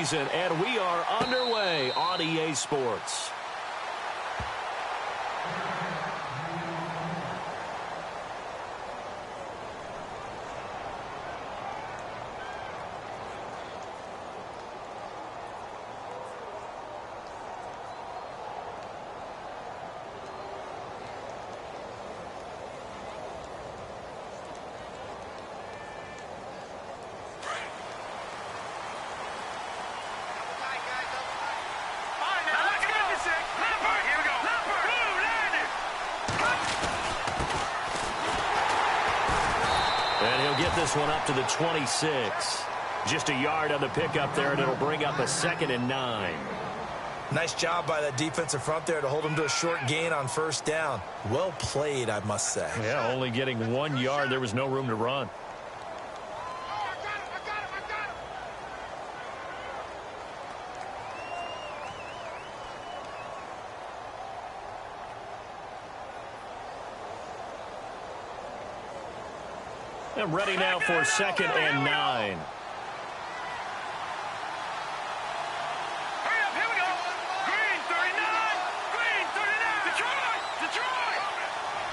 season, and we are underway on EA Sports. This one up to the 26. Just a yard on the pickup there, and it'll bring up a 2nd and 9. Nice job by that defensive front there to hold him to a short gain on first down. Well played, I must say. Yeah, only getting 1 yard. There was no room to run. And ready now for 2nd and 9. Hurry up, here we go. Green 39. Green 39. Detroit.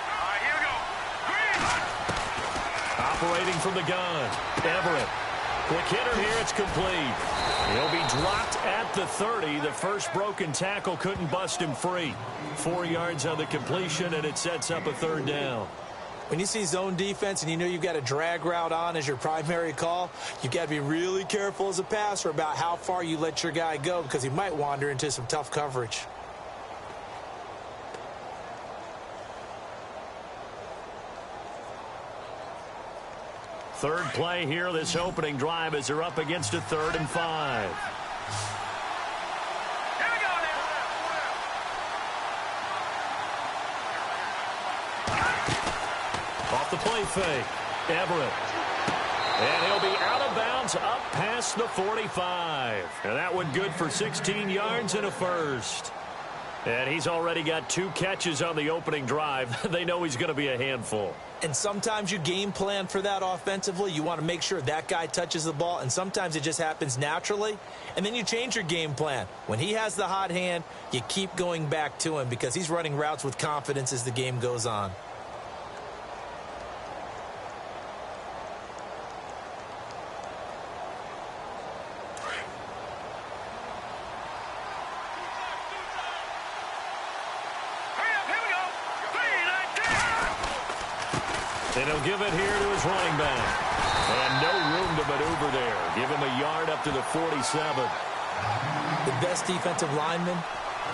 All right, here we go. Green. Operating from the gun. Everett. Quick hitter here. It's complete. He'll be dropped at the 30. The first broken tackle couldn't bust him free. 4 yards on the completion, and it sets up a 3rd down. When you see zone defense and you know you've got a drag route on as your primary call, you've got to be really careful as a passer about how far you let your guy go because he might wander into some tough coverage. Third play here, this opening drive, as they're up against a 3rd and 5. Off the play fake, Everett. And he'll be out of bounds up past the 45. And that one good for 16 yards and a first. And he's already got 2 catches on the opening drive. They know he's going to be a handful. And sometimes you game plan for that offensively. You want to make sure that guy touches the ball, and sometimes it just happens naturally. And then you change your game plan. When he has the hot hand, you keep going back to him because he's running routes with confidence as the game goes on. And he'll give it here to his running back. And no room to maneuver there. Give him a yard up to the 47. The best defensive linemen,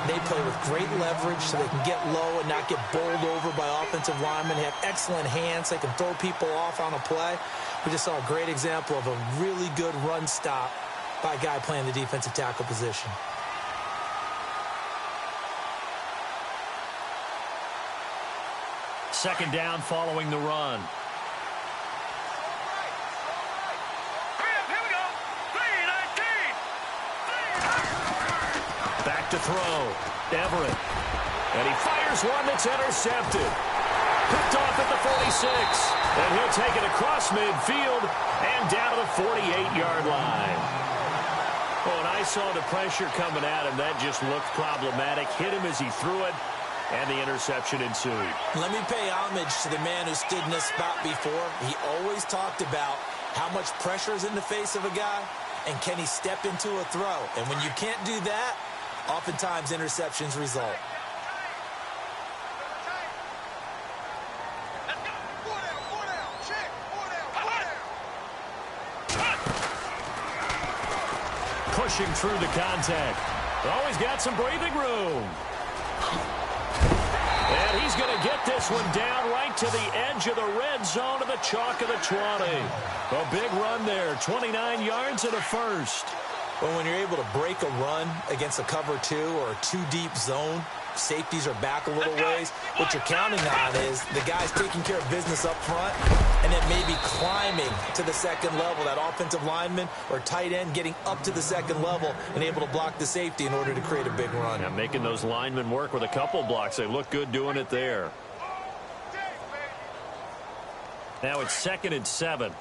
they play with great leverage so they can get low and not get bowled over by offensive linemen. They have excellent hands. They can throw people off on a play. We just saw a great example of a really good run stop by a guy playing the defensive tackle position. Second down following the run. Back to throw. Everett. And he fires one that's intercepted. Picked off at the 46. And he'll take it across midfield and down to the 48-yard line. Oh, and I saw the pressure coming at him. That just looked problematic. Hit him as he threw it. And the interception ensued. Let me pay homage to the man who stood in this spot before. He always talked about how much pressure is in the face of a guy, and can he step into a throw. And when you can't do that, oftentimes interceptions result. Pushing through the contact. Always got some breathing room. And he's going to get this one down right to the edge of the red zone of the chalk of the 20. A big run there, 29 yards and a first. Well, when you're able to break a run against a cover 2 or a 2-deep zone, safeties are back a little ways. What you're counting on is the guy's taking care of business up front and then maybe climbing to the second level. That offensive lineman or tight end getting up to the second level and able to block the safety in order to create a big run. Yeah, making those linemen work with a couple blocks. They look good doing it there. Now it's 2nd and 7.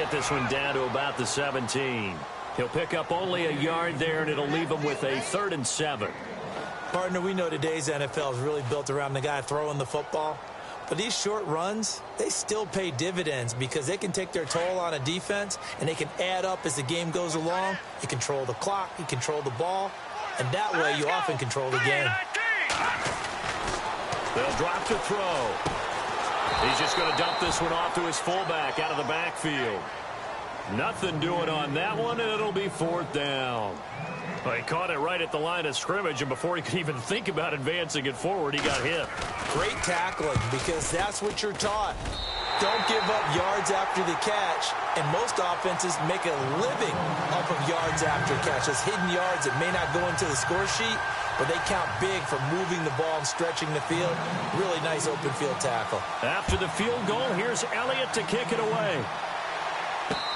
get this one down to about the 17. He'll pick up only a yard there, and it'll leave him with a 3rd and 7. Partner, we know today's NFL is really built around the guy throwing the football. But these short runs, they still pay dividends because they can take their toll on a defense, and they can add up as the game goes along. You control the clock, you control the ball, and that way you often control the game. They'll drop to throw. He's just going to dump this one off to his fullback out of the backfield. Nothing doing on that one, and it'll be 4th down. Well, he caught it right at the line of scrimmage, and before he could even think about advancing it forward, he got hit. Great tackling, because that's what you're taught. Don't give up yards after the catch, and most offenses make a living off of yards after catch. Those hidden yards that may not go into the score sheet, but they count big for moving the ball and stretching the field. Really nice open field tackle. After the field goal, here's Elliott to kick it away.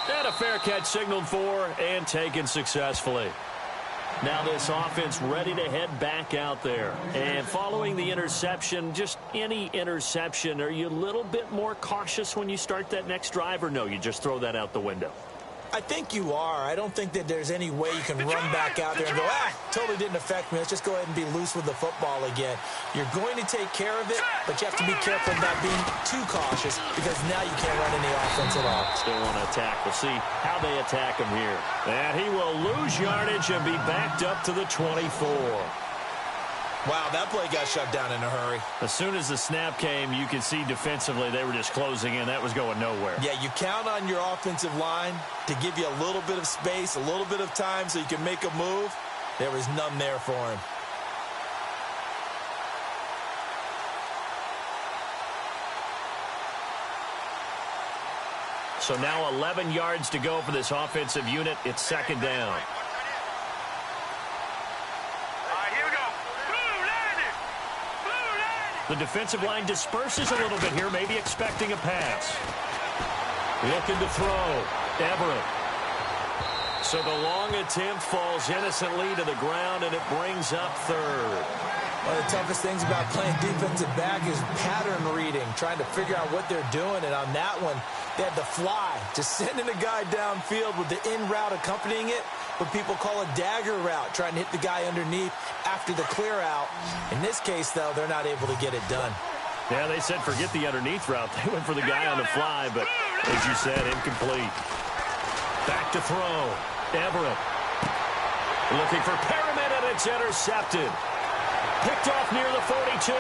And a fair catch signaled for and taken successfully. Now this offense ready to head back out there. And following the interception, just any interception, are you a little bit more cautious when you start that next drive, or no, you just throw that out the window? I think you are. I don't think that there's any way you can run back out there and go, totally didn't affect me. Let's just go ahead and be loose with the football again. You're going to take care of it, but you have to be careful of not being too cautious because now you can't run any offense at all. Still want to attack. We'll see how they attack him here. And he will lose yardage and be backed up to the 24. Wow, that play got shut down in a hurry. As soon as the snap came, you could see defensively they were just closing in. That was going nowhere. Yeah, you count on your offensive line to give you a little bit of space, a little bit of time so you can make a move. There was none there for him. So now 11 yards to go for this offensive unit. It's 2nd down. The defensive line disperses a little bit here, maybe expecting a pass. Looking to throw. Everett. So the long attempt falls innocently to the ground, and it brings up 3rd. One of the toughest things about playing defensive back is pattern reading, trying to figure out what they're doing. And on that one, they had to fly, just sending a guy downfield with the in route accompanying it, what people call a dagger route, trying to hit the guy underneath after the clear out. In this case, though, they're not able to get it done. Yeah, they said forget the underneath route. They went for the guy on the fly, but as you said, incomplete. Back to throw. Everett. Looking for Perriman, and it's intercepted. Picked off near the 42. And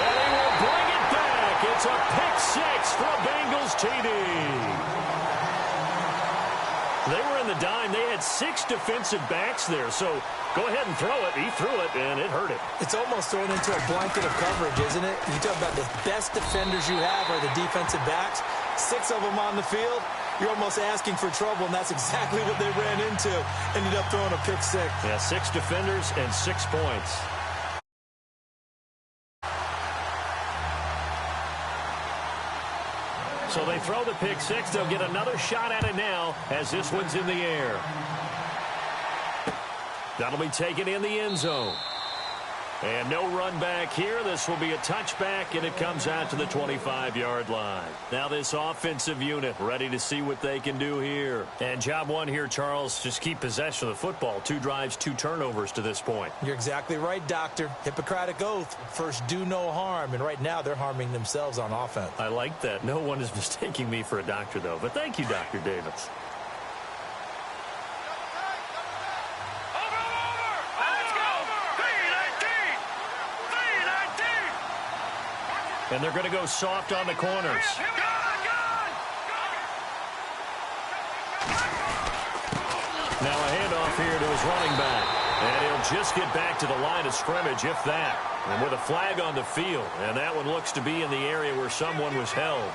they will bring it back. It's a pick 6 for a Bengals TD. They were in the dime. They had 6 defensive backs there. So go ahead and throw it. He threw it, and it hurt him. It's almost thrown into a blanket of coverage, isn't it? You talk about the best defenders you have are the defensive backs. 6 of them on the field. You're almost asking for trouble, and that's exactly what they ran into. Ended up throwing a pick 6. Yeah, 6 defenders and 6 points. So they throw the pick 6. They'll get another shot at it now as this one's in the air. That'll be taken in the end zone. And no run back here. This will be a touchback, and it comes out to the 25-yard line. Now this offensive unit ready to see what they can do here. And job one here, Charles, just keep possession of the football. 2 drives, 2 turnovers to this point. You're exactly right, Doctor. Hippocratic oath. First, do no harm. And right now, they're harming themselves on offense. I like that. No one is mistaking me for a doctor, though. But thank you, Dr. Davis. And they're going to go soft on the corners. Now a handoff here to his running back. And he'll just get back to the line of scrimmage, if that. And with a flag on the field. And that one looks to be in the area where someone was held.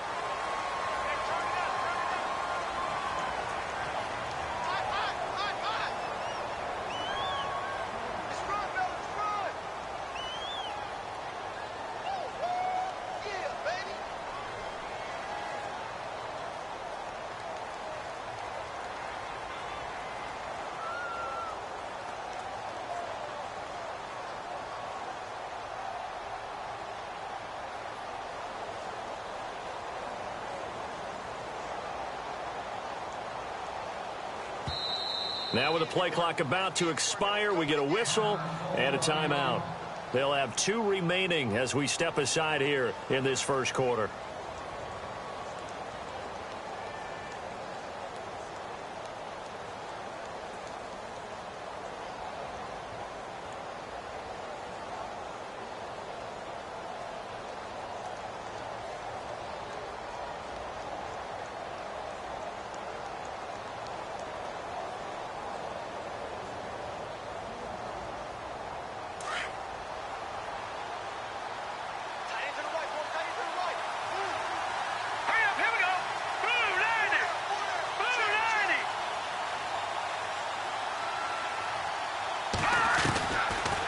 Now with the play clock about to expire, we get a whistle and a timeout. They'll have 2 remaining as we step aside here in this first quarter.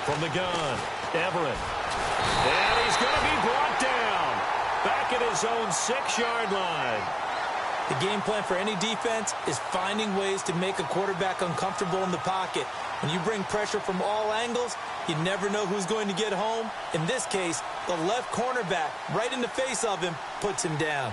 From the gun, Everett. And he's going to be brought down. Back at his own 6-yard line. The game plan for any defense is finding ways to make a quarterback uncomfortable in the pocket. When you bring pressure from all angles, you never know who's going to get home. In this case, the left cornerback, right in the face of him, puts him down.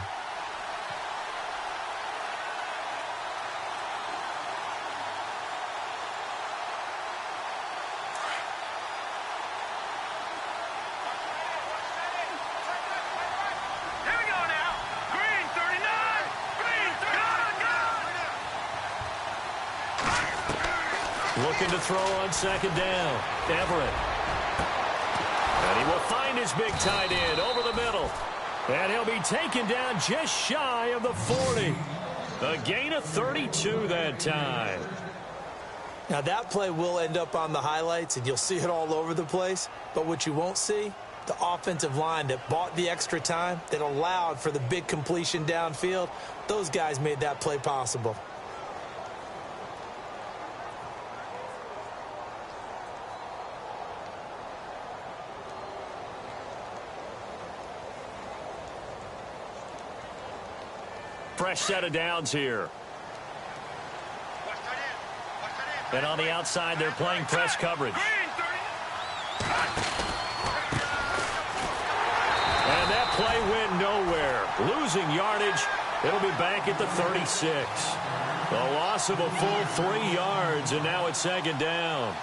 Looking to throw on second down. Everett. And he will find his big tight end over the middle. And he'll be taken down just shy of the 40. A gain of 32 that time. Now that play will end up on the highlights, and you'll see it all over the place. But what you won't see, the offensive line that bought the extra time, that allowed for the big completion downfield, those guys made that play possible. Fresh set of downs here. And on the outside, they're playing press coverage. And that play went nowhere. Losing yardage. It'll be back at the 36. A loss of a full 3 yards, and now it's second down.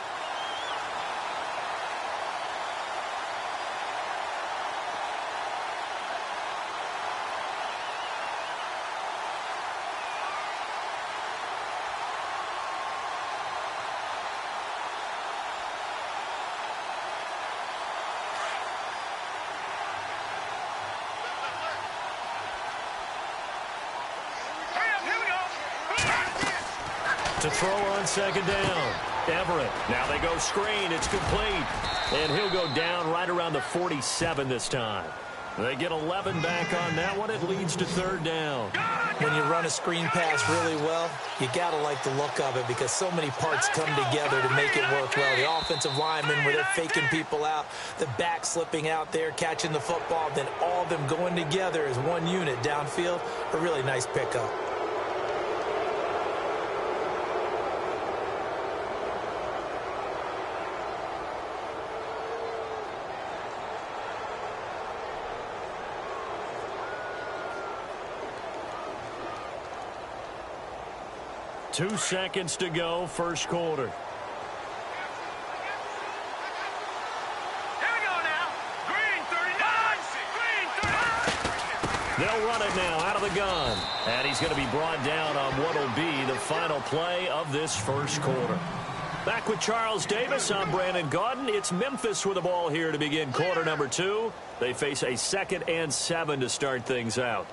To throw on second down. Everett. Now they go screen. It's complete. And he'll go down right around the 47 this time. They get 11 back on that one. It leads to third down. When you run a screen pass really well, you got to like the look of it because so many parts come together to make it work well. The offensive linemen where they're faking people out, the back slipping out there, catching the football, then all of them going together as one unit downfield. A really nice pickup. Two seconds to go, first quarter. Here we go now. Green 39. Green 39. They'll run it now out of the gun. And he's going to be brought down on what will be the final play of this first quarter. Back with Charles Davis, I'm Brandon Gaudin. It's Memphis with the ball here to begin quarter number 2. They face a 2nd and 7 to start things out.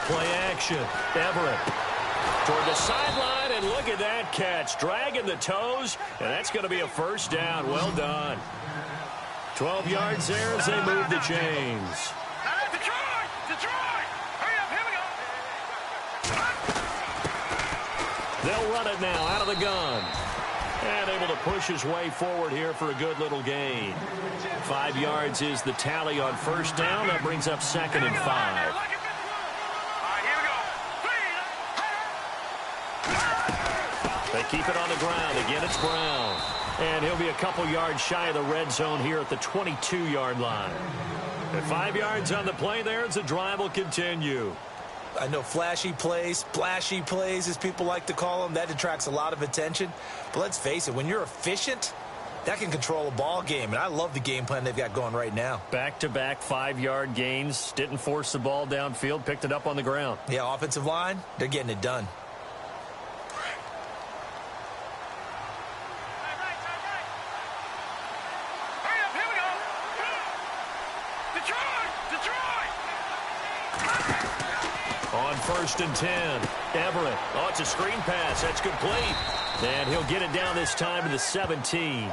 Play action. Everett toward the sideline, and look at that catch. Dragging the toes, and that's going to be a first down. Well done. 12 yards there as they move the chains. Detroit! Detroit! Hurry up, here we go! They'll run it now out of the gun. And able to push his way forward here for a good little gain. 5 yards is the tally on first down. That brings up 2nd and 5. They keep it on the ground. Again, it's Brown. And he'll be a couple yards shy of the red zone here at the 22-yard line. At 5 yards on the play there, the drive will continue. I know flashy plays, splashy plays, as people like to call them, that attracts a lot of attention. But let's face it, when you're efficient, that can control a ball game. And I love the game plan they've got going right now. Back-to-back 5-yard gains. Didn't force the ball downfield. Picked it up on the ground. Yeah, offensive line, they're getting it done. On 1st and 10, Everett. Oh, it's a screen pass. That's complete. And he'll get it down this time to the 17.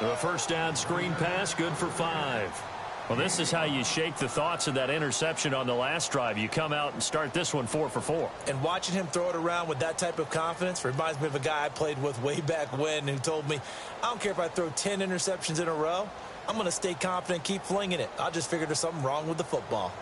A first down screen pass, good for 5. Well, this is how you shake the thoughts of that interception on the last drive. You come out and start this one 4 for 4. And watching him throw it around with that type of confidence reminds me of a guy I played with way back when who told me, I don't care if I throw 10 interceptions in a row. I'm going to stay confident, keep flinging it. I just figured there's something wrong with the football.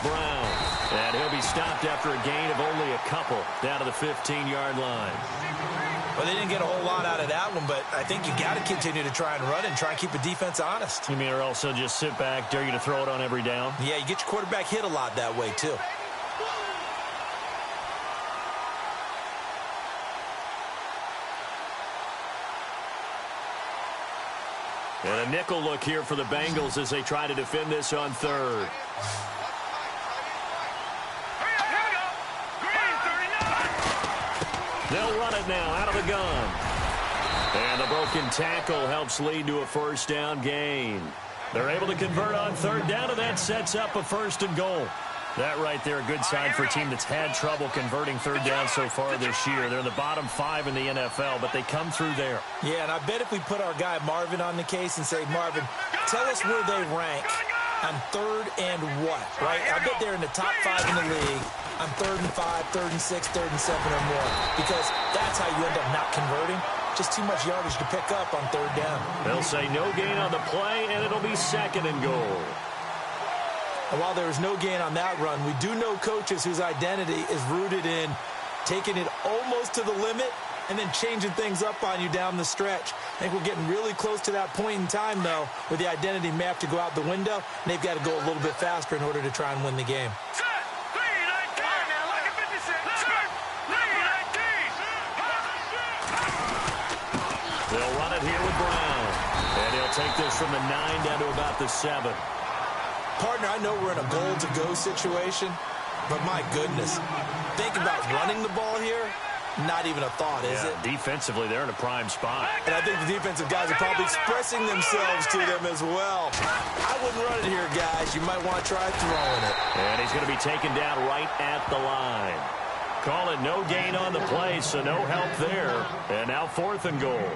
Brown, and he'll be stopped after a gain of only a couple down to the 15-yard line. Well, they didn't get a whole lot out of that one, but I think you got to continue to try and run and try and keep the defense honest. You mean, or also just sit back, dare you to throw it on every down? Yeah, you get your quarterback hit a lot that way, too. And a nickel look here for the Bengals as they try to defend this on 3rd. They'll run it now out of the gun. And the broken tackle helps lead to a first down gain. They're able to convert on 3rd down, and that sets up a 1st and goal. That right there, a good sign for a team that's had trouble converting 3rd down so far this year. They're in the bottom 5 in the NFL, but they come through there. Yeah, and I bet if we put our guy Marvin on the case and say, Marvin, tell us where they rank on 3rd and what, right? I bet they're in the top 5 in the league on 3rd and 5, 3rd and 6, 3rd and 7 or more, because that's how you end up not converting. Just too much yardage to pick up on 3rd down. They'll say no gain on the play, and it'll be 2nd and goal. And while there was no gain on that run, we do know coaches whose identity is rooted in taking it almost to the limit and then changing things up on you down the stretch. I think we're getting really close to that point in time, though, where the identity may have to go out the window, and they've got to go a little bit faster in order to try and win the game. They'll run it here with Brown. And he'll take this from the 9 down to about the 7. Partner, I know we're in a goal-to-go situation, but my goodness, think about running the ball here. Not even a thought, is it? Defensively, they're in a prime spot. And I think the defensive guys are probably expressing themselves to them as well. I wouldn't run it here, guys. You might want to try throwing it. And he's going to be taken down right at the line. Call it no gain on the play, so no help there. And now 4th and goal.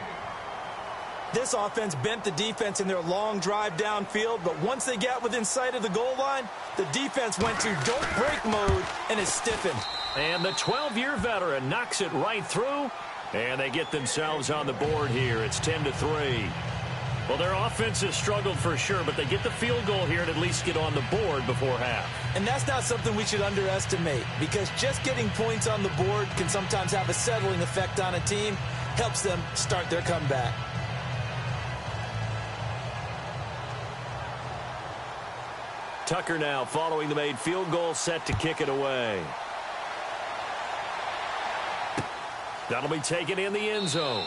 This offense bent the defense in their long drive downfield, but once they got within sight of the goal line, the defense went to don't break mode and is stiffened. And the 12-year veteran knocks it right through, and they get themselves on the board here. It's 10-3. Well, their offense has struggled for sure, but they get the field goal here and at least get on the board before half. And that's not something we should underestimate, because just getting points on the board can sometimes have a settling effect on a team, helps them start their comeback. Tucker now following the made field goal, set to kick it away. That'll be taken in the end zone.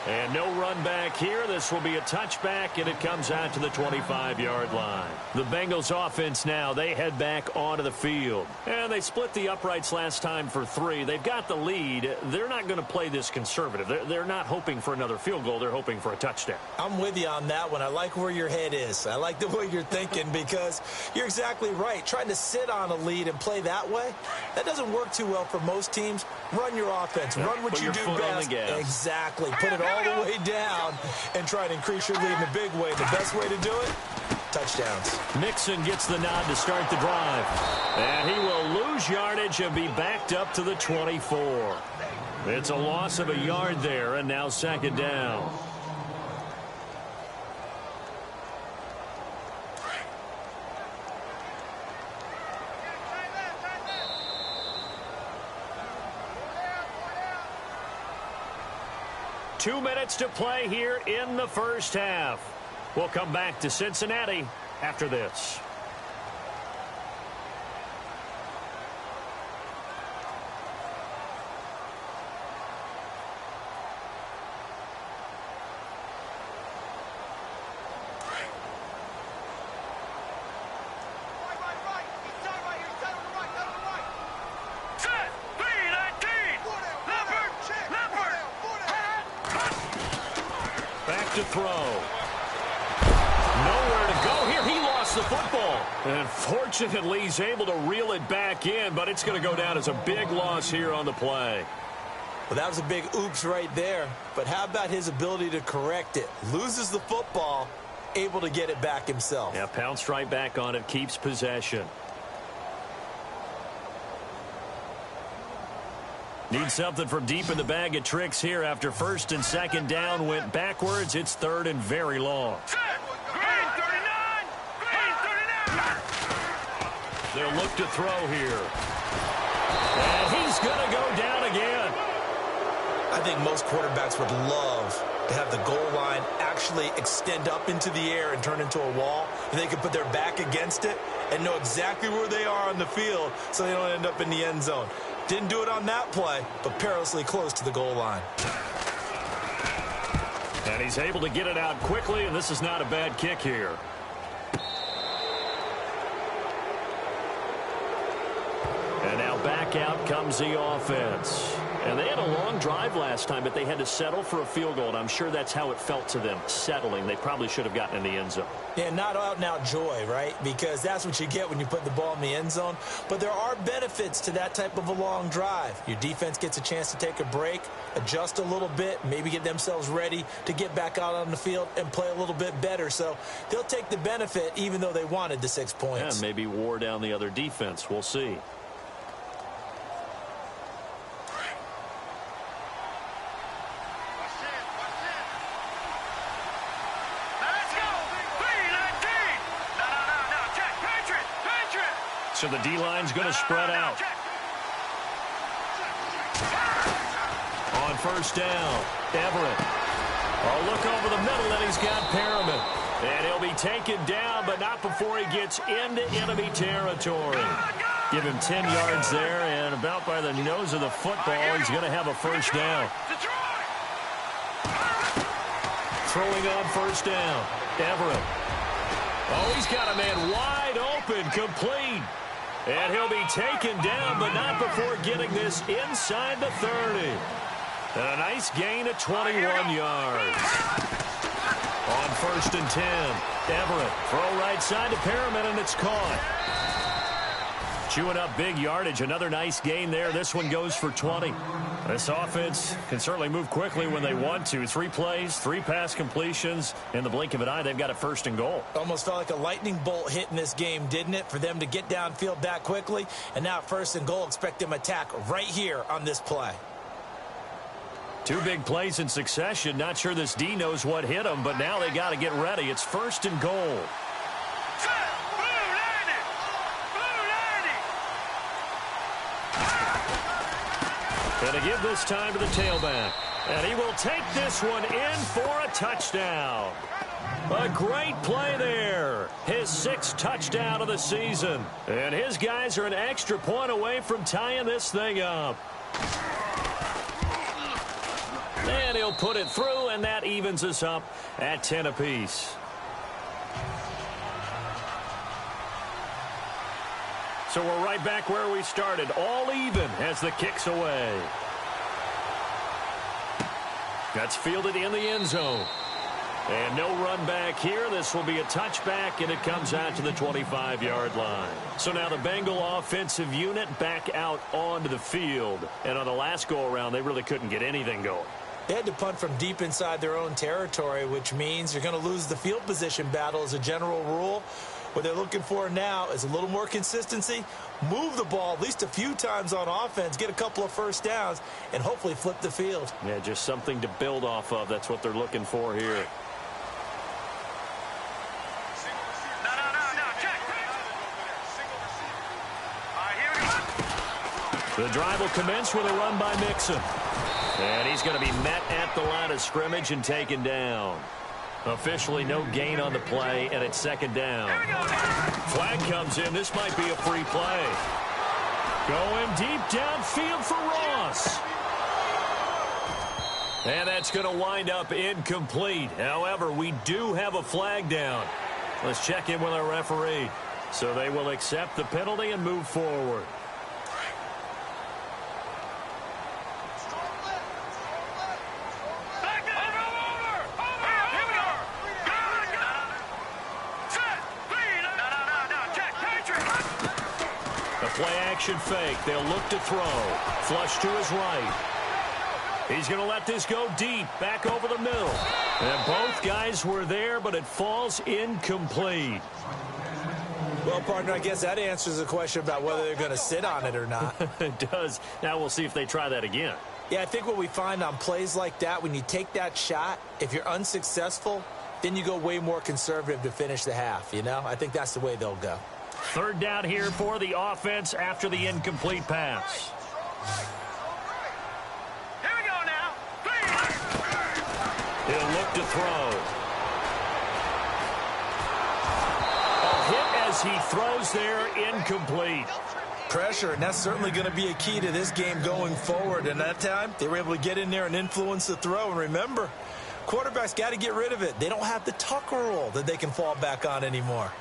And no run back here. This will be a touchback, and it comes out to the 25-yard line. The Bengals offense now, they head back onto the field. And they split the uprights last time for 3. They've got the lead. They're not going to play this conservative. They're not hoping for another field goal. They're hoping for a touchdown. I'm with you on that one. I like where your head is. I like the way you're thinking because you're exactly right. Trying to sit on a lead and play that way, that doesn't work too well for most teams. Run your offense. Run what you do best. Exactly. Put it all the way down and try to increase your lead in a big way. The best way to do it, touchdowns. Mixon gets the nod to start the drive. And he will lose yardage and be backed up to the 24. It's a loss of a yard there, and now second down. Two minutes to play here in the first half. We'll come back to Cincinnati after this. To throw. Nowhere to go here. He lost the football. And fortunately, he's able to reel it back in, but it's going to go down as a big loss here on the play. Well, that was a big oops right there. But how about his ability to correct it? Loses the football, able to get it back himself. Yeah, pounced right back on it, keeps possession. Need something from deep in the bag of tricks here after first and second down went backwards. It's third and very long. Green 39! Green 39! They'll look to throw here. And he's going to go down again. I think most quarterbacks would love to have the goal line actually extend up into the air and turn into a wall. And they can put their back against it and know exactly where they are on the field so they don't end up in the end zone. Didn't do it on that play, but perilously close to the goal line. And he's able to get it out quickly, and this is not a bad kick here. And now back out comes the offense. And they had a long drive last time, but they had to settle for a field goal, and I'm sure that's how it felt to them, settling. They probably should have gotten in the end zone. Yeah, not out-and-out joy, right? Because that's what you get when you put the ball in the end zone. But there are benefits to that type of a long drive. Your defense gets a chance to take a break, adjust a little bit, maybe get themselves ready to get back out on the field and play a little bit better. So they'll take the benefit even though they wanted the 6 points. Yeah, maybe wore down the other defense. We'll see. So the D-line's going to spread out. On first down, Everett. Oh, look over the middle, and he's got Perriman. And he'll be taken down, but not before he gets into enemy territory. Give him 10 yards there, and about by the nose of the football, he's going to have a first down. Throwing on first down, Everett. Oh, he's got a man wide open, complete. And he'll be taken down, but not before getting this inside the 30. And a nice gain of 21 yards. On first and 10, Everett. Throw right side to Perriman, and it's caught. Chewing up big yardage. Another nice gain there. This one goes for 20. This offense can certainly move quickly when they want to. 3 plays, 3 pass completions. In the blink of an eye, they've got a first and goal. Almost felt like a lightning bolt hit in this game, didn't it? For them to get downfield that quickly. And now first and goal, expect them to attack right here on this play. 2 big plays in succession. Not sure this D knows what hit them, but now they got to get ready. It's first and goal. And to give this time to the tailback. And he will take this one in for a touchdown. A great play there. His 6th touchdown of the season. And his guys are an extra point away from tying this thing up. And And he'll put it through, and that evens us up at 10 apiece. So we're right back where we started, all even as the kick's away. That's fielded in the end zone. And no run back here. This will be a touchback, and it comes out to the 25-yard line. So now the Bengal offensive unit back out onto the field. And on the last go-around, they really couldn't get anything going. They had to punt from deep inside their own territory, which means you're going to lose the field position battle as a general rule. What they're looking for now is a little more consistency, move the ball at least a few times on offense, get a couple of first downs, and hopefully flip the field. Yeah, just something to build off of. That's what they're looking for here. The drive will commence with a run by Mixon. And he's going to be met at the line of scrimmage and taken down. Officially no gain on the play, and it's second down. Flag comes in. This might be a free play. Going deep downfield for Ross. And that's going to wind up incomplete. However, we do have a flag down. Let's check in with our referee. So they will accept the penalty and move forward. Play-action fake. They'll look to throw. Flush to his right. He's going to let this go deep, back over the middle. And both guys were there, but it falls incomplete. Well, partner, I guess that answers the question about whether they're going to sit on it or not. It does. Now we'll see if they try that again. Yeah, I think what we find on plays like that, when you take that shot, if you're unsuccessful, then you go way more conservative to finish the half, you know? I think that's the way they'll go. Third down here for the offense after the incomplete pass. Here we go now. He'll look to throw. A hit as he throws there, incomplete. Pressure, and that's certainly going to be a key to this game going forward. And that time, they were able to get in there and influence the throw. And remember, quarterbacks got to get rid of it. They don't have the tuck rule that they can fall back on anymore.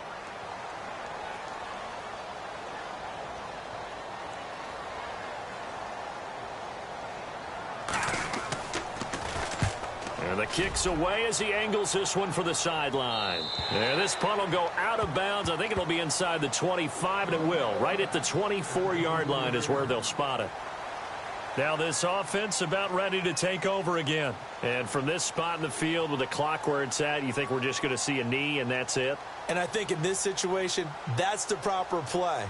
And the kick's away as he angles this one for the sideline. And this punt will go out of bounds. I think it'll be inside the 25, and it will. Right at the 24-yard line is where they'll spot it. Now this offense about ready to take over again. And from this spot in the field with the clock where it's at, you think we're just going to see a knee and that's it? And I think in this situation, that's the proper play.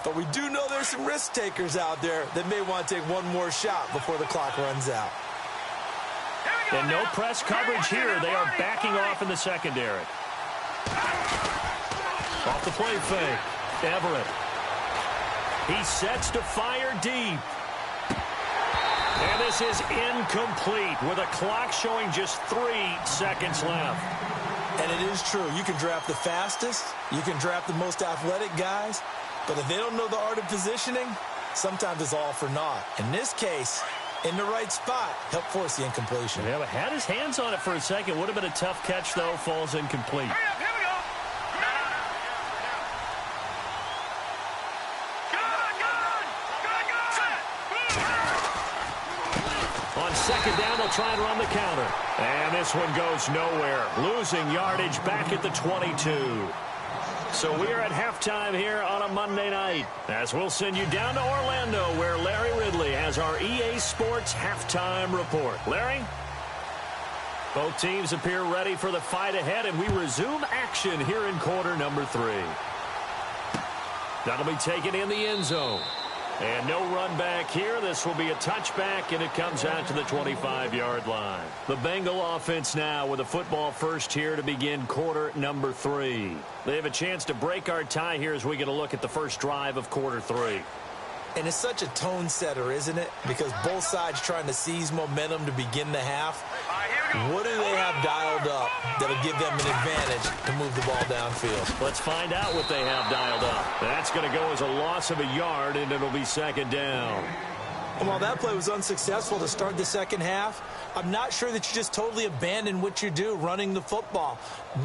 But we do know there's some risk takers out there that may want to take one more shot before the clock runs out. And no press coverage here. They are backing off in the secondary. Off the play fake. Everett. He sets to fire deep. And this is incomplete with a clock showing just 3 seconds left. And it is true. You can draft the fastest. You can draft the most athletic guys. But if they don't know the art of positioning, sometimes it's all for naught. In this case, in the right spot, help force the incompletion. Yeah, but had his hands on it for a second. Would have been a tough catch, though. Falls incomplete. Hurry up, here we go. Good. On second down, they'll try and run the counter. And this one goes nowhere. Losing yardage back at the 22. So we are at halftime here on a Monday night, as we'll send you down to Orlando, where Larry Ridley has our EA Sports halftime report. Larry? Both teams appear ready for the fight ahead, and we resume action here in quarter number 3. That'll be taken in the end zone. And no run back here. This will be a touchback, and it comes out to the 25-yard line. The Bengal offense now with a football first here to begin quarter number 3. They have a chance to break our tie here as we get a look at the first drive of quarter 3. And it's such a tone setter, isn't it? Because both sides trying to seize momentum to begin the half. What do they have dialed up that'll give them an advantage to move the ball downfield? Let's find out what they have dialed up. That's going to go as a loss of a yard, and it'll be second down. And while that play was unsuccessful to start the second half, I'm not sure that you just totally abandon what you do running the football.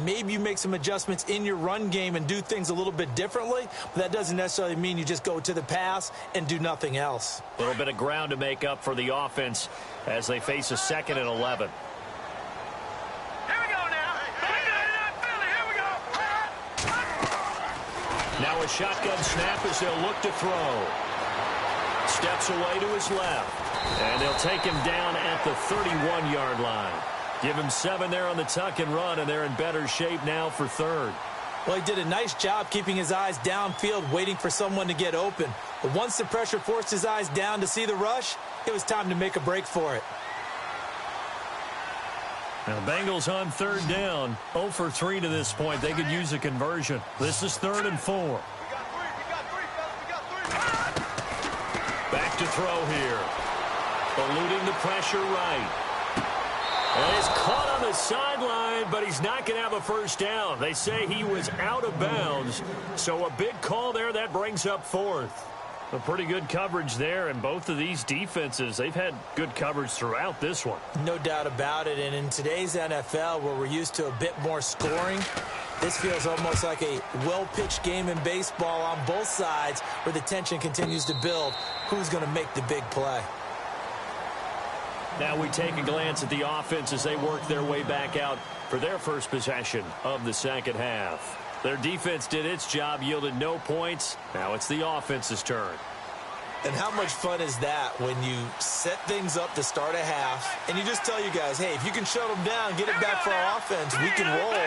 Maybe you make some adjustments in your run game and do things a little bit differently, but that doesn't necessarily mean you just go to the pass and do nothing else. A little bit of ground to make up for the offense as they face a 2nd and 11. Here we go now. Here we go. Now a shotgun snap as they'll look to throw. Steps away to his left. And they'll take him down at the 31-yard line. Give him 7 there on the tuck and run, and they're in better shape now for 3rd. Well, he did a nice job keeping his eyes downfield, waiting for someone to get open. But once the pressure forced his eyes down to see the rush, it was time to make a break for it. Now, Bengals on 3rd down. 0 for 3 to this point. They could use a conversion. This is 3rd and 4. Back to throw here. Eluding the pressure right. And he's caught on the sideline, but he's not going to have a first down. They say he was out of bounds. So a big call there. That brings up 4th. A pretty good coverage there, and both of these defenses, they've had good coverage throughout this one. No doubt about it, and in today's NFL, where we're used to a bit more scoring, this feels almost like a well-pitched game in baseball on both sides where the tension continues to build. Who's going to make the big play? Now we take a glance at the offense as they work their way back out for their first possession of the second half. Their defense did its job, yielded no points. Now it's the offense's turn. And how much fun is that when you set things up to start a half and you just tell you guys, hey, if you can shut them down, get it back for our offense, we can roll.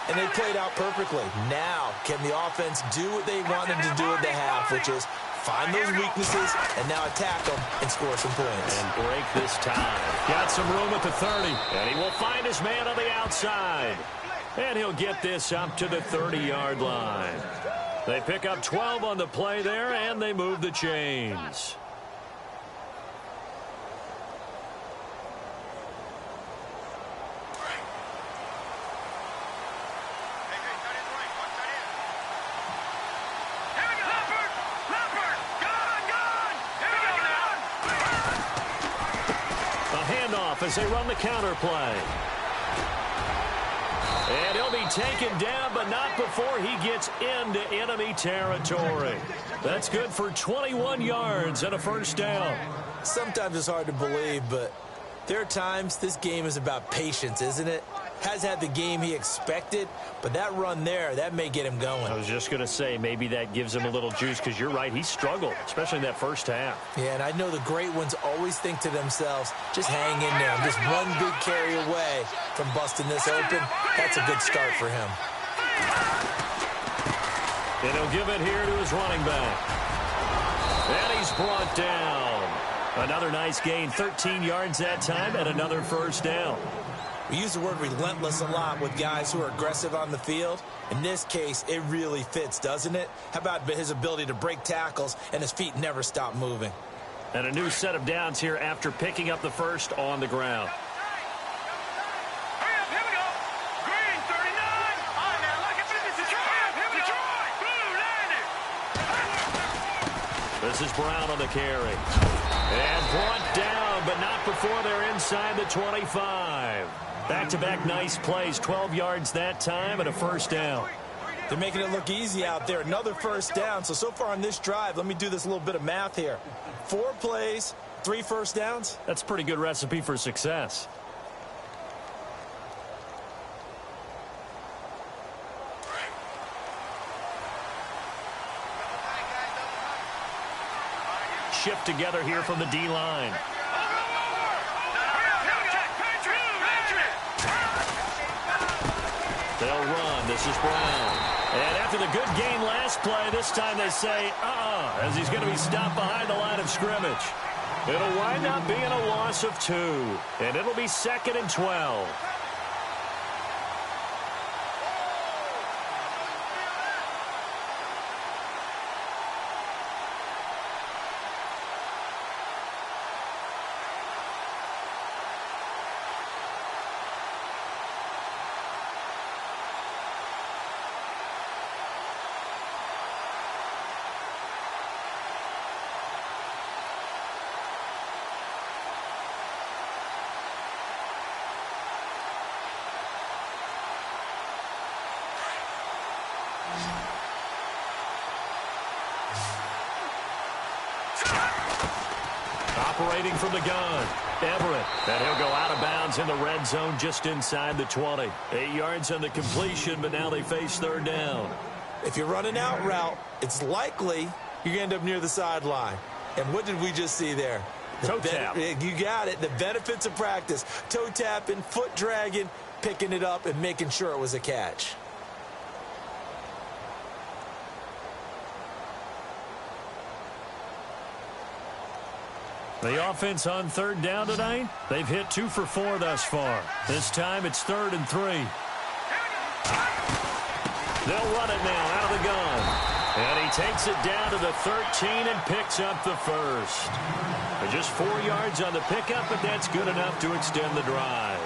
And they played out perfectly. Now, can the offense do what they wanted to do at the half, which is find those weaknesses and now attack them and score some points. And break this time. Got some room at the 30. And he will find his man on the outside. And he'll get this up to the 30-yard line. They pick up 12 on the play there, and they move the chains. As they run the counter play. And he'll be taken down, but not before he gets into enemy territory. That's good for 21 yards and a first down. Sometimes it's hard to believe, but there are times this game is about patience, isn't it? Has had the game he expected, but that run there, that may get him going. I was just going to say, maybe that gives him a little juice, because you're right, he struggled, especially in that first half. Yeah, and I know the great ones always think to themselves, just hang in there. I'm just one big carry away from busting this open. That's a good start for him. And he'll give it here to his running back. And he's brought down. Another nice gain, 13 yards that time, and another first down. We use the word relentless a lot with guys who are aggressive on the field. In this case, it really fits, doesn't it? How about his ability to break tackles and his feet never stop moving? And a new set of downs here after picking up the first on the ground. Hurry up, here we go. Green, 39. All right, now, look at this. Detroit, here we go. Blue, 90. This is Brown on the carry. And brought down, but not before they're inside the 25. Back-to-back nice plays, 12 yards that time and a first down. They're making it look easy out there. Another first down. So far on this drive, let me do this little bit of math here. 4 plays, 3 first downs. That's a pretty good recipe for success. Shift together here from the D-line. They'll run. This is Brown. And after the good gain last play, this time they say, as he's going to be stopped behind the line of scrimmage. It'll wind up being a loss of 2. And it'll be 2nd and 12. operating from the gun. Everett. And he'll go out of bounds in the red zone just inside the 20. 8 yards on the completion, but now they face third down. If you're running out route, it's likely you're going to end up near the sideline. And what did we just see there? Toe tap. You got it. The benefits of practice. Toe tapping, foot dragging, picking it up, and making sure it was a catch. The offense on third down tonight, they've hit 2 for 4 thus far. This time it's 3rd and 3. They'll run it now out of the gun. And he takes it down to the 13 and picks up the first. Just 4 yards on the pickup, but that's good enough to extend the drive.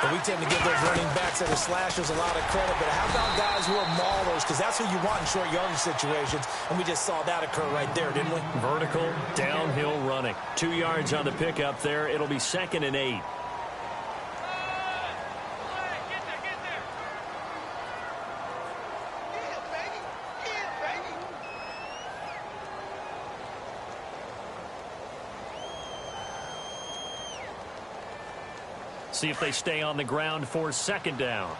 And we tend to give those running backs that are slashers a lot of credit, but how about guys who are maulers? Because that's who you want in short yardage situations, and we just saw that occur right there, didn't we? Vertical, downhill running. 2 yards on the pickup there. It'll be 2nd and 8. See if they stay on the ground for 2nd down.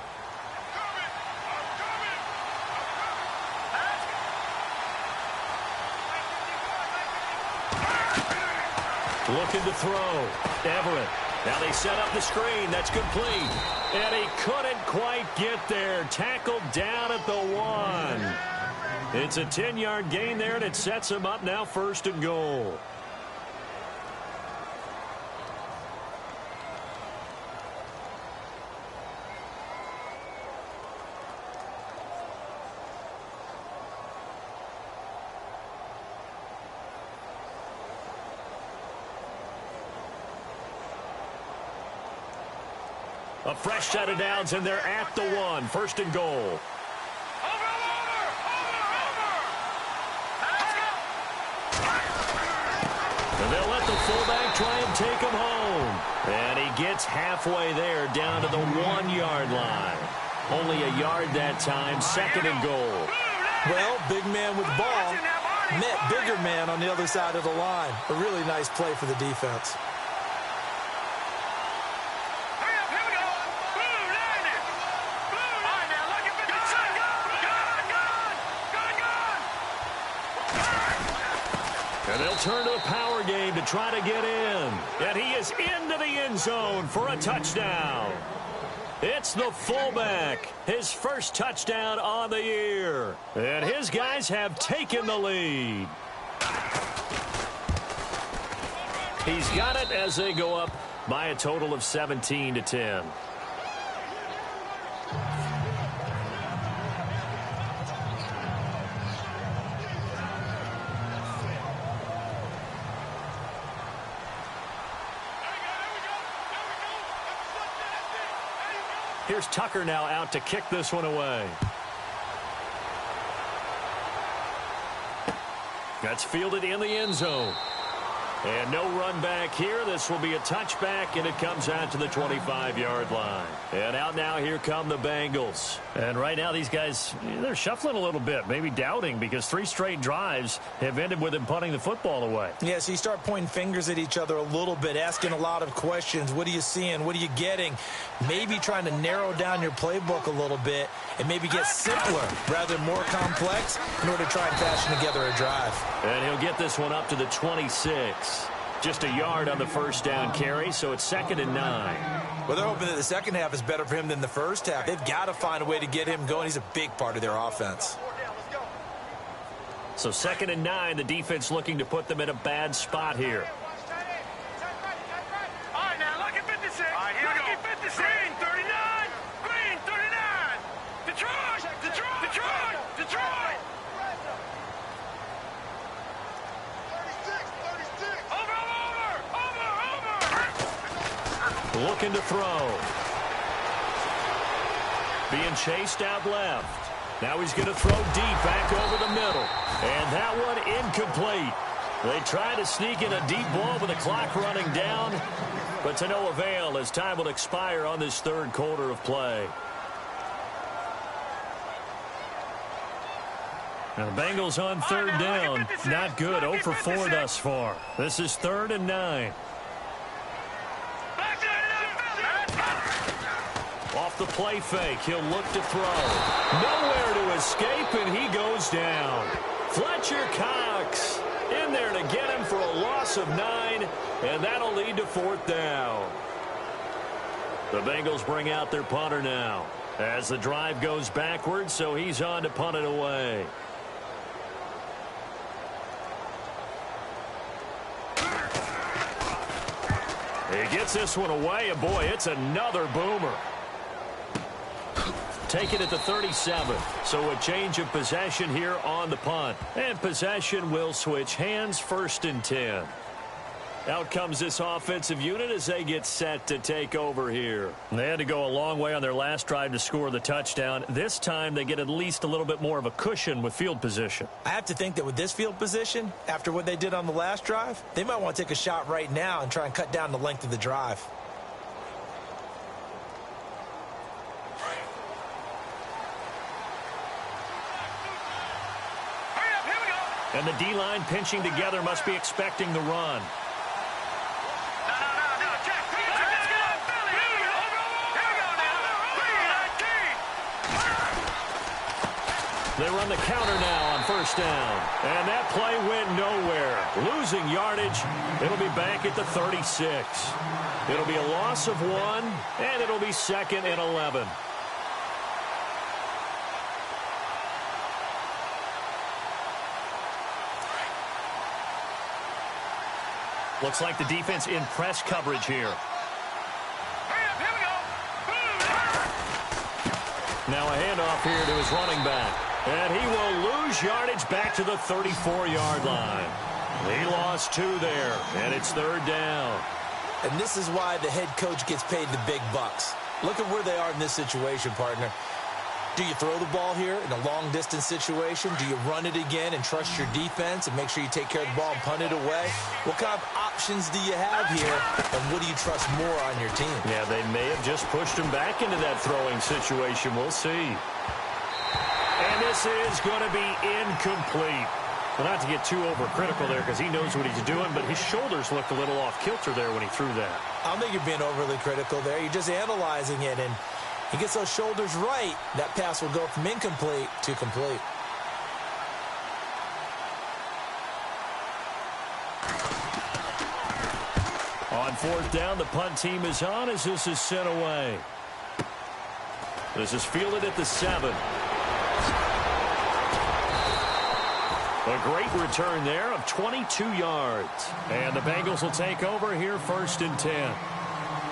Looking to throw. Everett. Now they set up the screen. That's complete. And he couldn't quite get there. Tackled down at the 1. It's a 10-yard gain there, and it sets him up now 1st and goal. A fresh set of downs, and they're at the 1. 1st and goal. And they'll let the fullback try and take him home. And he gets halfway there, down to the 1-yard line. Only a yard that time. 2nd and goal. Well, big man with ball met bigger man on the other side of the line. A really nice play for the defense. And they'll turn to the power game to try to get in. And he is into the end zone for a touchdown. It's the fullback, his first touchdown on the year. And his guys have taken the lead. He's got it as they go up by a total of 17-10. Here's Tucker now out to kick this one away. That's fielded in the end zone. And no run back here. This will be a touchback, and it comes out to the 25-yard line. And out now, here come the Bengals. And right now, these guys, they're shuffling a little bit, maybe doubting, because 3 straight drives have ended with them punting the football away. Yeah, so you start pointing fingers at each other a little bit, asking a lot of questions. What are you seeing? What are you getting? Maybe trying to narrow down your playbook a little bit and maybe get simpler rather than more complex in order to try and fashion together a drive. And he'll get this one up to the 26. Just a yard on the first down carry, so it's 2nd and 9. Well, they're hoping that the second half is better for him than the first half. They've got to find a way to get him going. He's a big part of their offense. So 2nd and 9, the defense looking to put them in a bad spot here. All right, now, look at 56. All right, here we go. 56. Green, 39. Green, 39. Detroit, Detroit, Detroit, Detroit. 36. Over. Looking to throw. Being chased out left. Now he's going to throw deep back over the middle. And that one incomplete. They try to sneak in a deep ball with the clock running down, but to no avail as time will expire on this 3rd quarter of play. And the Bengals on third down. Not good. 0 for 4 thus far. This is 3rd and 9. Off the play fake. He'll look to throw. Nowhere to escape, and he goes down. Fletcher Cox in there to get him for a loss of 9, and that'll lead to 4th down. The Bengals bring out their punter now as the drive goes backwards, so he's on to punt it away. He gets this one away, and boy, it's another boomer. Take it at the 37. So a change of possession here on the punt. And possession will switch hands, 1st and 10. Out comes this offensive unit as they get set to take over here. They had to go a long way on their last drive to score the touchdown. This time they get at least a little bit more of a cushion with field position. I have to think that with this field position, after what they did on the last drive, they might want to take a shot right now and try and cut down the length of the drive. And the D-line pinching together must be expecting the run. They run the counter now on 1st down. And that play went nowhere. Losing yardage. It'll be back at the 36. It'll be a loss of 1, and it'll be 2nd and 11. Looks like the defense in press coverage here. Now a handoff here to his running back. And he will lose yardage back to the 34-yard line. He lost 2 there, and it's 3rd down. And this is why the head coach gets paid the big bucks. Look at where they are in this situation, partner. Do you throw the ball here in a long-distance situation? Do you run it again and trust your defense and make sure you take care of the ball and punt it away? What kind of options do you have here, and what do you trust more on your team? Yeah, they may have just pushed him back into that throwing situation. We'll see. And this is going to be incomplete. Well, not to get too overcritical there because he knows what he's doing, but his shoulders looked a little off kilter there when he threw that. I don't think you're being overly critical there. You're just analyzing it, and he gets those shoulders right. That pass will go from incomplete to complete. On 4th down, the punt team is on as this is sent away. This is fielded at the 7. A great return there of 22 yards. And the Bengals will take over here 1st and 10.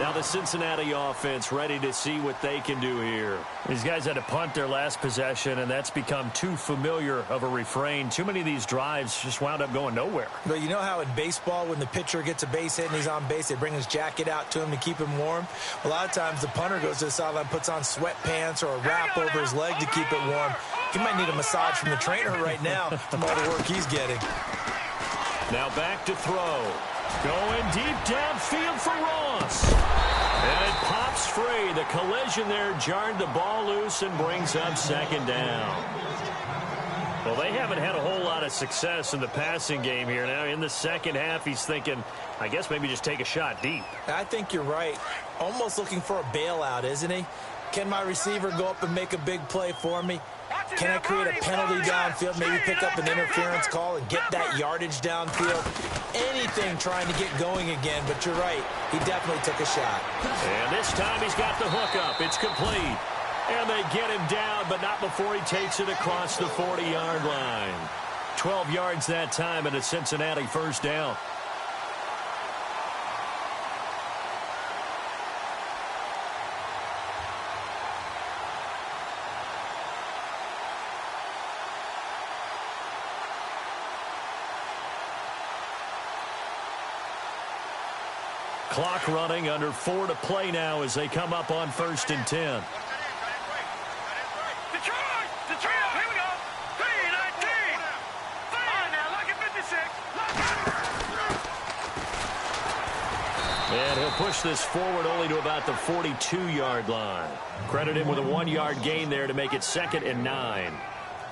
Now the Cincinnati offense ready to see what they can do here. These guys had to punt their last possession, and that's become too familiar of a refrain. Too many of these drives just wound up going nowhere. But you know how in baseball, when the pitcher gets a base hit and he's on base, they bring his jacket out to him to keep him warm? A lot of times the punter goes to the sideline, puts on sweatpants or a wrap over his leg to keep it warm. He might need a massage from the trainer right now from all the work he's getting. Now back to throw. Going deep downfield for Ross. And it pops free. The collision there jarred the ball loose and brings up 2nd down. Well, they haven't had a whole lot of success in the passing game here. Now in the second half, he's thinking, I guess maybe just take a shot deep. I think you're right. Almost looking for a bailout, isn't he? Can my receiver go up and make a big play for me? Can I create a penalty downfield, maybe pick up an interference call and get that yardage downfield? Anything trying to get going again, but you're right. He definitely took a shot. And this time he's got the hook up. It's complete. And they get him down, but not before he takes it across the 40-yard line. 12 yards that time and a Cincinnati 1st down. Clock running, under 4 to play now as they come up on 1st and 10. Detroit, here we go. 3-19. Fine now, look at 56. And he'll push this forward only to about the 42-yard line. Credit him with a 1-yard gain there to make it 2nd and 9.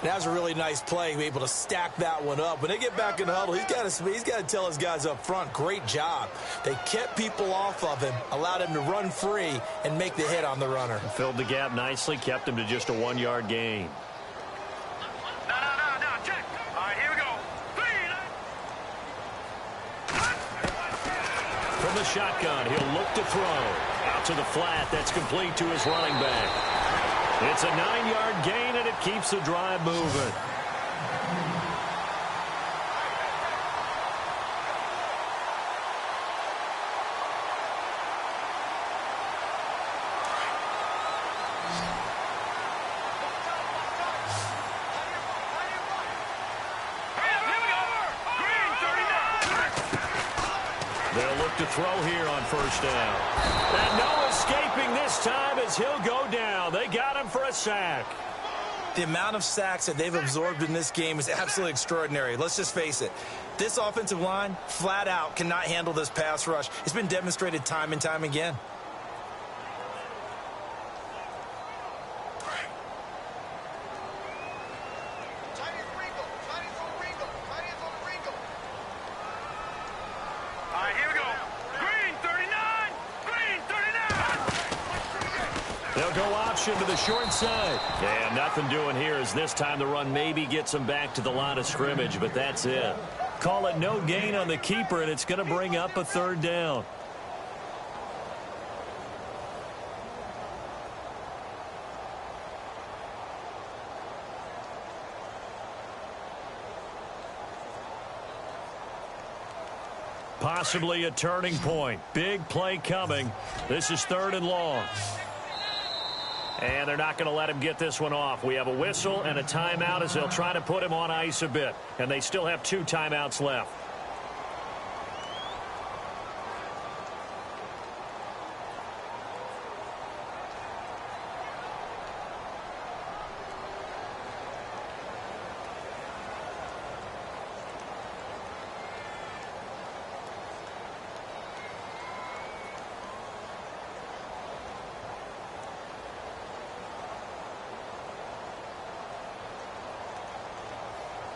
That was a really nice play, able to stack that one up. When they get back in the huddle, he's got to tell his guys up front, great job. They kept people off of him, allowed him to run free and make the hit on the runner. Filled the gap nicely, kept him to just a 1-yard gain. No, check. All right, here we go. From the shotgun, he'll look to throw. Out to the flat, that's complete to his running back. It's a 9-yard gain, and it keeps the drive moving. They'll look to throw here on first down. And no escaping this time as he'll go down. They got him for a sack. The amount of sacks that they've absorbed in this game is absolutely extraordinary. Let's just face it. This offensive line, flat out, cannot handle this pass rush. It's been demonstrated time and time again. To the short side. Yeah, nothing doing here as this time the run maybe gets him back to the line of scrimmage, but that's it. Call it no gain on the keeper, and it's going to bring up a third down. Possibly a turning point. Big play coming. This is 3rd and long. And they're not going to let him get this one off. We have a whistle and a timeout as they'll try to put him on ice a bit. And they still have 2 timeouts left.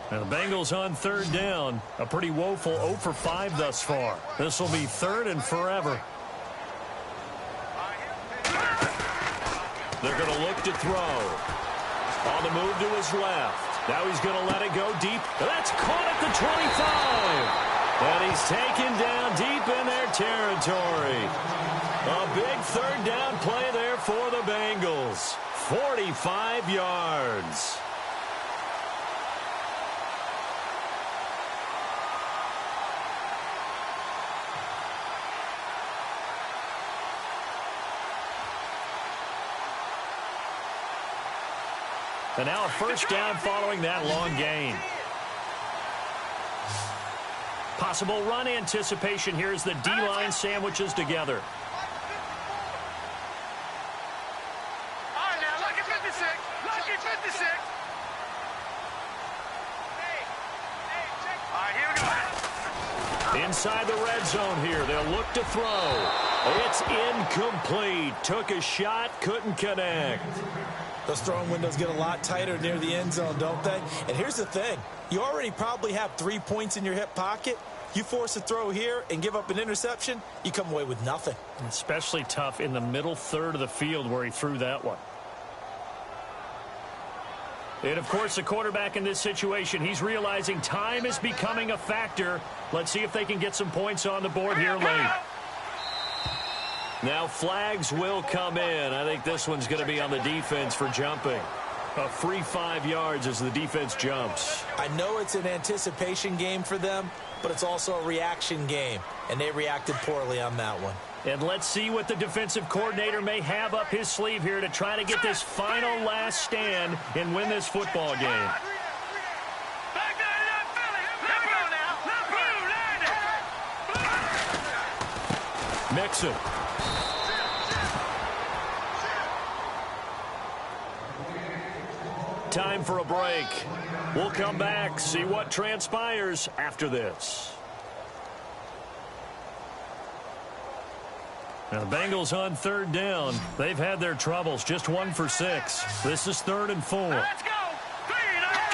And the Bengals on 3rd down. A pretty woeful 0 for 5 thus far. This will be 3rd and forever. They're going to look to throw. On the move to his left. Now he's going to let it go deep. That's caught at the 25. And he's taken down deep in their territory. A big 3rd down play there for the Bengals. 45 yards. And now a first down following that long gain. Possible run anticipation here as the D-line sandwiches together. All right, now, lucky 56. Lucky 56. All right, here we go. Inside the red zone here. They'll look to throw. It's incomplete. Took a shot, couldn't connect. Those throwing windows get a lot tighter near the end zone, don't they? And here's the thing. You already probably have 3 points in your hip pocket. You force a throw here and give up an interception, you come away with nothing. Especially tough in the middle third of the field where he threw that one. And, of course, the quarterback in this situation, he's realizing time is becoming a factor. Let's see if they can get some points on the board here late. Now flags will come in. I think this one's going to be on the defense for jumping. A free 5 yards as the defense jumps. I know it's an anticipation game for them, but it's also a reaction game, and they reacted poorly on that one. And let's see what the defensive coordinator may have up his sleeve here to try to get this final last stand and win this football game. Mixon. Time for a break. We'll come back, see what transpires after this. Now the Bengals on 3rd down. They've had their troubles, just 1 for 6. This is 3rd and 4. Let's go. 3 and out.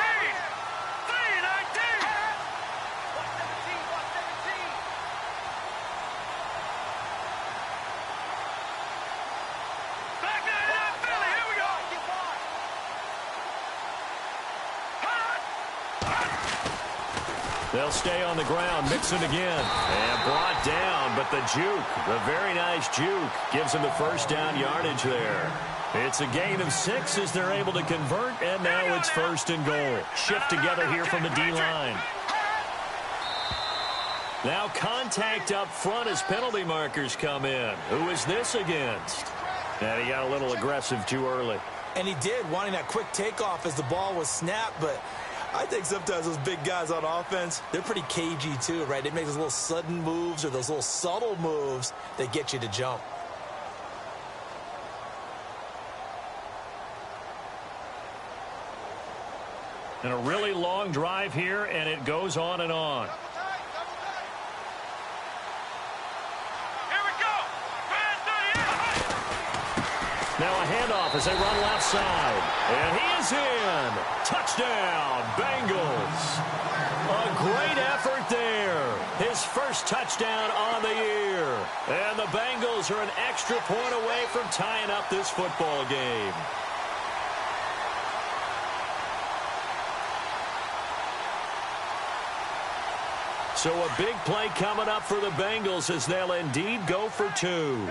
They'll stay on the ground, mix it again. And brought down, but the juke, the very nice juke, gives them the first down yardage there. It's a gain of 6 as they're able to convert, and now it's 1st and goal. Shift together here from the D-line. Now contact up front as penalty markers come in. Who is this against? And he got a little aggressive too early. And he did, wanting that quick takeoff as the ball was snapped, but I think sometimes those big guys on offense, they're pretty cagey too, right? They make those little sudden moves or those little subtle moves that get you to jump. And a really long drive here, and it goes on and on. Here we go. Now a handoff as they run left side. And he is in. Touchdown, Bengals. A great effort there. His first touchdown on the year. And the Bengals are an extra point away from tying up this football game. So a big play coming up for the Bengals as they'll indeed go for 2.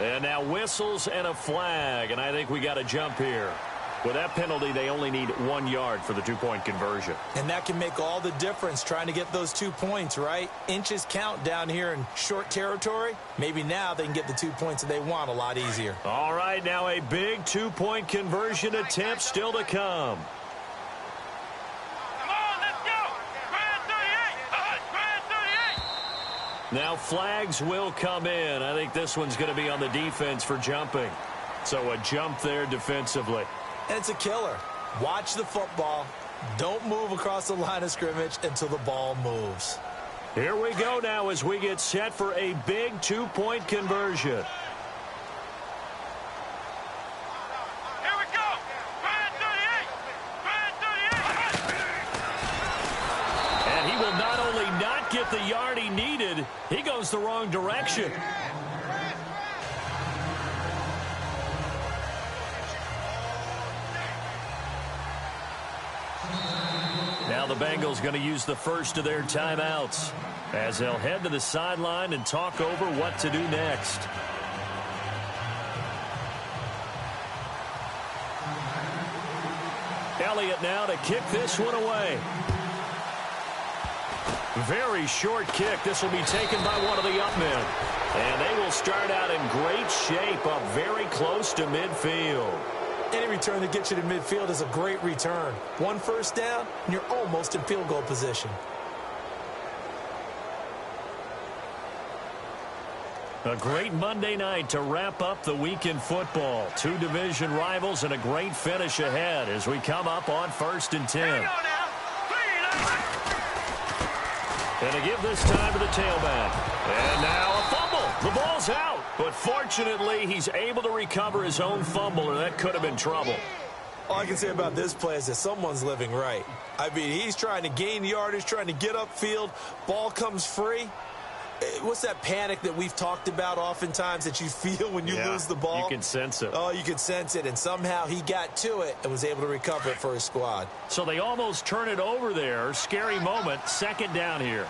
And now whistles and a flag, and I think we got a jump here. With that penalty, they only need 1 yard for the 2-point conversion. And that can make all the difference trying to get those 2 points, right? Inches count down here in short territory. Maybe now they can get the 2 points that they want a lot easier. All right, now a big 2-point conversion attempt still to come. Come on, let's go. Grand 38. Grand 38. Now flags will come in. I think this one's going to be on the defense for jumping. So a jump there defensively. And it's a killer. Watch the football. Don't move across the line of scrimmage until the ball moves. Here we go now as we get set for a big 2-point conversion. Here we go. Grand 38. Grand 38. And he will not only not get the yard he needed, he goes the wrong direction. Now the Bengals going to use the first of their timeouts as they'll head to the sideline and talk over what to do next. Elliott now to kick this one away. Very short kick. This will be taken by one of the up men. And they will start out in great shape up very close to midfield. Any return that gets you to midfield is a great return. 1 first down, and you're almost in field goal position. A great Monday night to wrap up the week in football. 2 division rivals and a great finish ahead as we come up on 1st and 10. And to give this time to the tailback. And now a fumble. The ball's out. But fortunately, he's able to recover his own fumble, or that could have been trouble. All I can say about this play is that someone's living right. I mean, he's trying to gain yardage, trying to get upfield. Ball comes free. What's that panic that we've talked about oftentimes that you feel when you lose the ball? You can sense it. Oh, you can sense it, and somehow he got to it and was able to recover it for his squad. So they almost turn it over there. Scary moment. 2nd down here.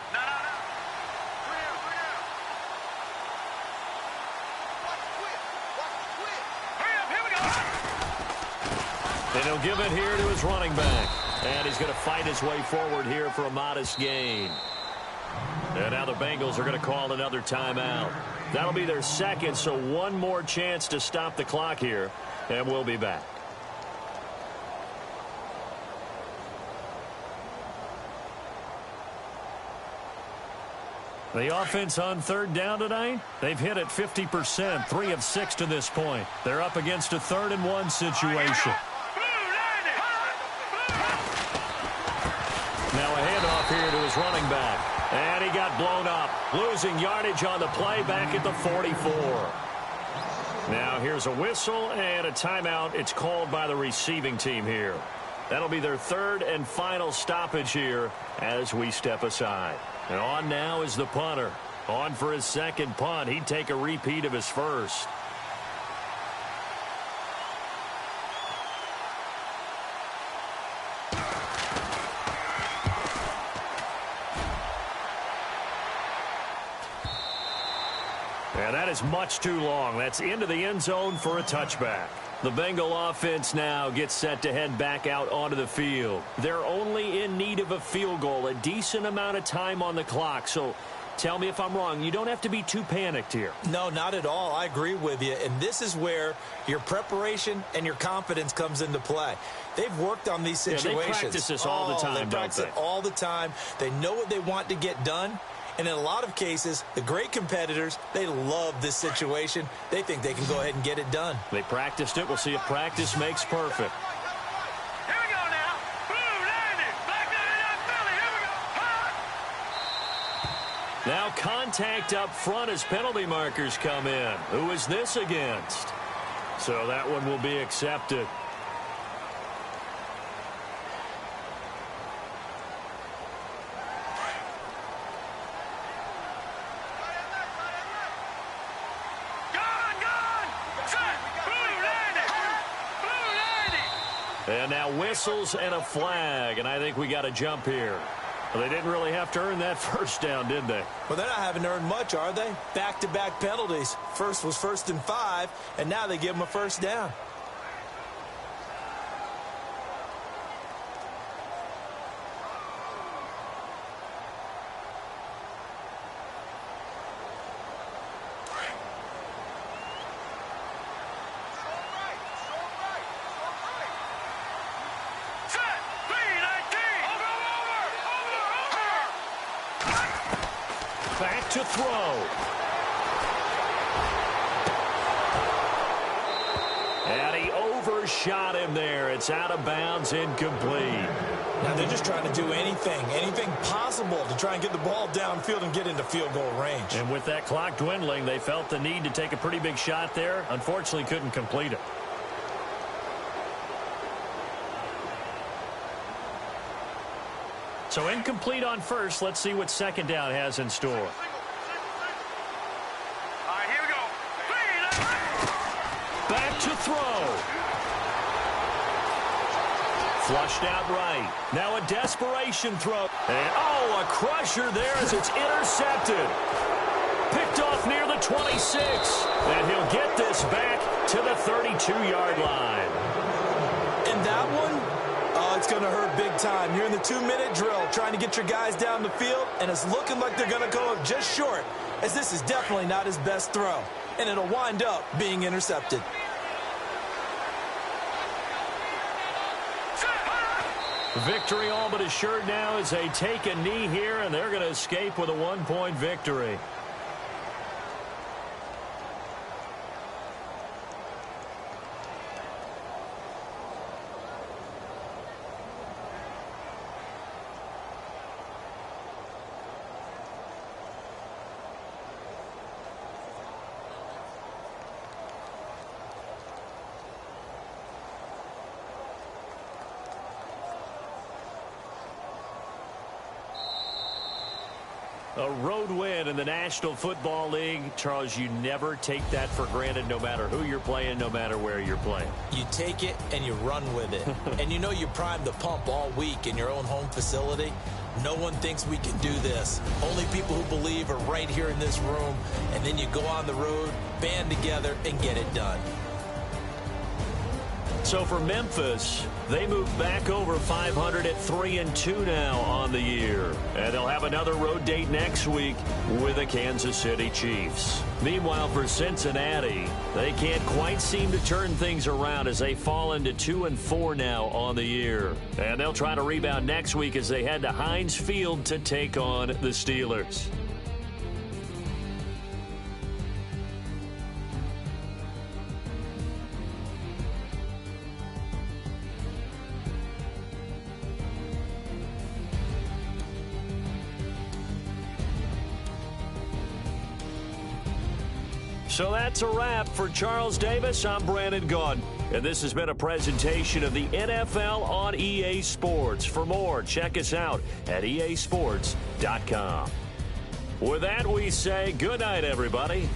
And he'll give it here to his running back. And he's going to fight his way forward here for a modest gain. And now the Bengals are going to call another timeout. That'll be their 2nd, so 1 more chance to stop the clock here. And we'll be back. The offense on 3rd down tonight, they've hit it 50%, 3 of 6 to this point. They're up against a 3rd and 1 situation. Now a handoff here to his running back. And he got blown up, losing yardage on the play back at the 44. Now here's a whistle and a timeout. It's called by the receiving team here. That'll be their 3rd and final stoppage here as we step aside. And on now is the punter. On for his 2nd punt. He'd take a repeat of his first. And that is much too long. That's into the end zone for a touchback. The Bengal offense now gets set to head back out onto the field. They're only in need of a field goal, a decent amount of time on the clock. So tell me if I'm wrong. You don't have to be too panicked here. No, not at all. I agree with you. And this is where your preparation and your confidence comes into play. They've worked on these situations. Yeah, they practice this all the time, They practice it all the time. They know what they want to get done. And in a lot of cases, the great competitors, they love this situation. They think they can go ahead and get it done. They practiced it. We'll see if practice makes perfect. Here we go now. Blue, landing. Black 99 Philly. Here we go. Now contact up front as penalty markers come in. Who is this against? So that one will be accepted. And now whistles and a flag, and I think we got to jump here. Well, they didn't really have to earn that first down, did they? Well, they're not having to earn much, are they? Back-to-back penalties. First was 1st and 5, and now they give them a first down. Back to throw. And he overshot him there. It's out of bounds, incomplete. Now they're just trying to do anything possible to try and get the ball downfield and get into field goal range. And with that clock dwindling, they felt the need to take a pretty big shot there. Unfortunately, couldn't complete it. So incomplete on first. Let's see what second down has in store. All right, here we go. Back to throw. Flushed out right. Now a desperation throw. And, a crusher there as it's intercepted. Picked off near the 26. And he'll get this back to the 32-yard line. And that one, it's going to hurt big time. You're in the 2-minute drill trying to get your guys down the field, and it's looking like they're going to go up just short, as this is definitely not his best throw, and it'll wind up being intercepted. Victory all but assured now as they take a knee here, and they're going to escape with a 1-point victory. A road win in the National Football League. Charles, you never take that for granted no matter who you're playing, no matter where you're playing. You take it and you run with it. And you know you primed the pump all week in your own home facility. No one thinks we can do this. Only people who believe are right here in this room. And then you go on the road, band together, and get it done. So for Memphis, they move back over 500 at 3-2 now on the year. And they'll have another road date next week with the Kansas City Chiefs. Meanwhile, for Cincinnati, they can't quite seem to turn things around as they fall into 2-4 now on the year. And they'll try to rebound next week as they head to Heinz Field to take on the Steelers. So that's a wrap. For Charles Davis, I'm Brandon Gaudin. And this has been a presentation of the NFL on EA Sports. For more, check us out at easports.com. With that, we say good night, everybody.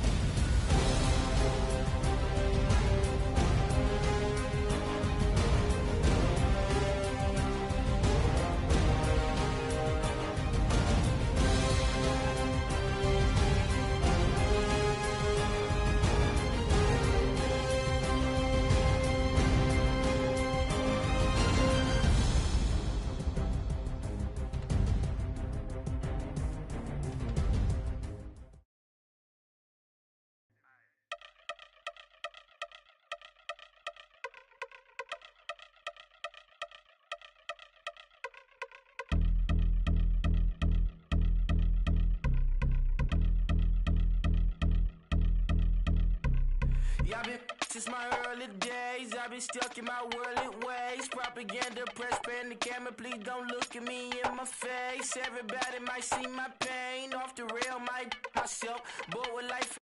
Yeah, I've been since my early days. I've been stuck in my worldly ways. Propaganda, press, pan the camera. Please don't look at me in my face. Everybody might see my pain. Off the rail, might myself. Bored with life.